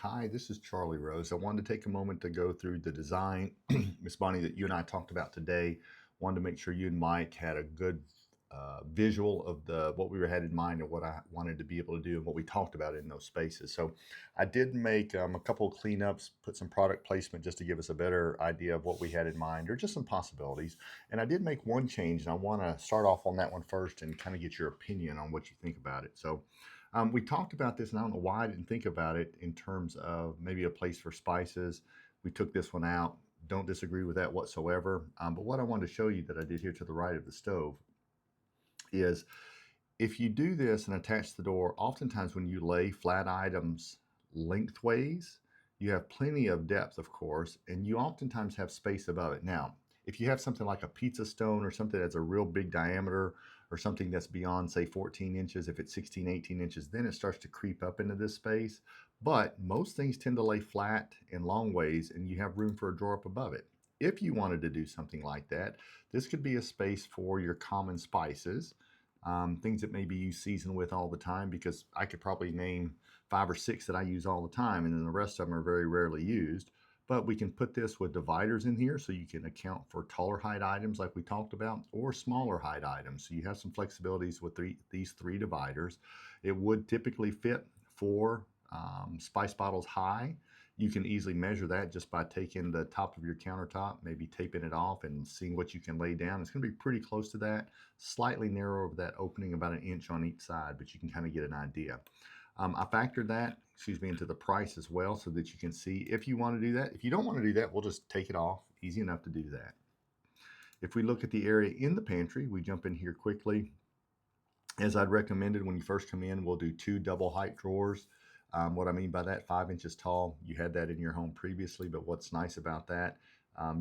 Hi, this is Charlie Rose. I wanted to take a moment to go through the design, Miss Bonnie, that you and I talked about today. Wanted to make sure you and Mike had a good visual of what we had in mind and what I wanted to be able to do and what we talked about in those spaces. So I did make a couple of cleanups, put some product placement just to give us a better idea of what we had in mind or just some possibilities. And I did make one change, and I want to start off on that one first and kind of get your opinion on what you think about it. So we talked about this, and I don't know why I didn't think about it in terms of maybe a place for spices. We took this one out. Don't disagree with that whatsoever. But what I wanted to show you that I did here to the right of the stove is if you do this and attach the door, oftentimes when you lay flat items lengthways, you have plenty of depth, of course, and you oftentimes have space above it. Now, if you have something like a pizza stone or something that's a real big diameter or something that's beyond, say, 14 inches, if it's 16, 18 inches, then it starts to creep up into this space. But most things tend to lay flat and long ways, and you have room for a drawer up above it. If you wanted to do something like that, this could be a space for your common spices, things that maybe you season with all the time, because I could probably name 5 or 6 that I use all the time, and then the rest of them are very rarely used. But we can put this with dividers in here so you can account for taller height items like we talked about, or smaller height items. So you have some flexibilities with these 3 dividers. It would typically fit 4 spice bottles high. You can easily measure that just by taking the top of your countertop, maybe taping it off and seeing what you can lay down. It's going to be pretty close to that, slightly narrower of that opening, about 1 inch on each side, but you can kind of get an idea. I factored that, into the price as well so that you can see if you want to do that. If you don't want to do that, we'll just take it off. Easy enough to do that. If we look at the area in the pantry, we jump in here quickly. As I'd recommended when you first come in, we'll do 2 double height drawers. What I mean by that, 5 inches tall. You had that in your home previously, but what's nice about that,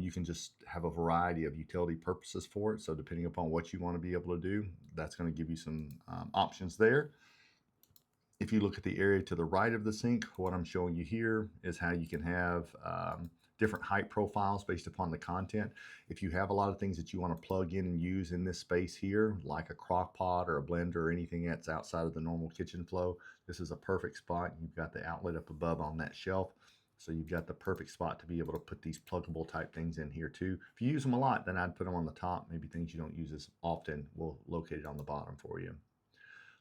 you can just have a variety of utility purposes for it. So depending upon what you want to be able to do, that's going to give you some options there. If you look at the area to the right of the sink, what I'm showing you here is how you can have different height profiles based upon the content. If you have a lot of things that you want to plug in and use in this space here, like a crock pot or a blender or anything that's outside of the normal kitchen flow, this is a perfect spot. You've got the outlet up above on that shelf. So you've got the perfect spot to be able to put these pluggable type things in here too. If you use them a lot, then I'd put them on the top. Maybe things you don't use as often, we'll locate it on the bottom for you.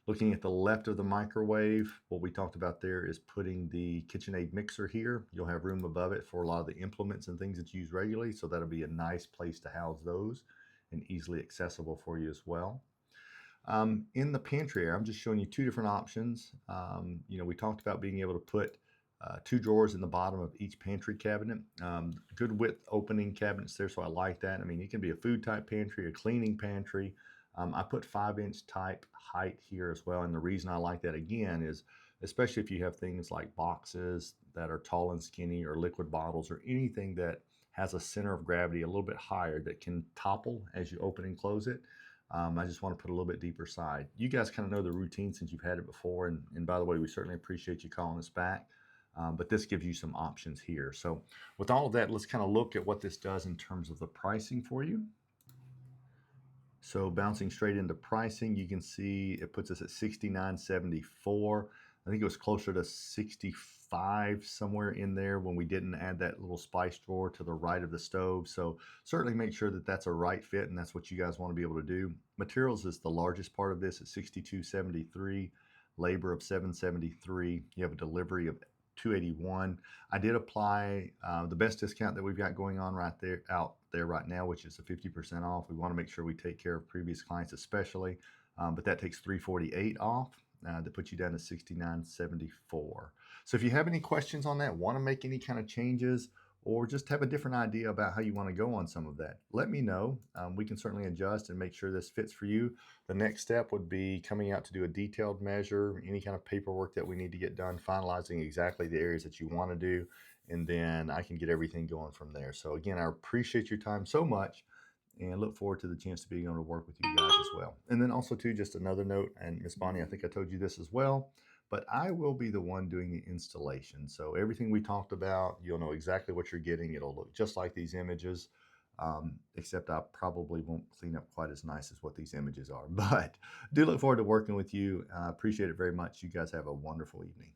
Looking at the left of the microwave, what we talked about there is putting the KitchenAid mixer here. You'll have room above it for a lot of the implements and things that you use regularly, so that'll be a nice place to house those and easily accessible for you as well. In the pantry area, I'm just showing you 2 different options. We talked about being able to put 2 drawers in the bottom of each pantry cabinet. Good width opening cabinets there, so I like that. I mean, it can be a food type pantry, a cleaning pantry. I put 5-inch type height here as well, and the reason I like that again is especially if you have things like boxes that are tall and skinny, or liquid bottles, or anything that has a center of gravity a little bit higher that can topple as you open and close it. I just want to put a little bit deeper side. You guys kind of know the routine since you've had it before, and by the way, we certainly appreciate you calling us back. But this gives you some options here. So with all of that, let's kind of look at what this does in terms of the pricing for you. So bouncing straight into pricing, you can see it puts us at $69.74. I think it was closer to 65 somewhere in there when we didn't add that little spice drawer to the right of the stove. So certainly make sure that that's a right fit and that's what you guys want to be able to do. Materials is the largest part of this at $62.73, labor of $7.73. You have a delivery of $281. I did apply the best discount that we've got going on out there right now, which is a 50% off. We want to make sure we take care of previous clients especially, but that takes $348 off. That puts you down to $69.74. So if you have any questions on that, want to make any kind of changes, or just have a different idea about how you want to go on some of that, let me know. We can certainly adjust and make sure this fits for you. The next step would be coming out to do a detailed measure, any kind of paperwork that we need to get done, finalizing exactly the areas that you want to do, and then I can get everything going from there. So again, I appreciate your time so much and look forward to the chance to being able to work with you guys as well. And then also too, just another note, and Miss Bonnie, I think I told you this as well, but I will be the one doing the installation. So everything we talked about, you'll know exactly what you're getting. It'll look just like these images, except I probably won't clean up quite as nice as what these images are. But do look forward to working with you. I appreciate it very much. You guys have a wonderful evening.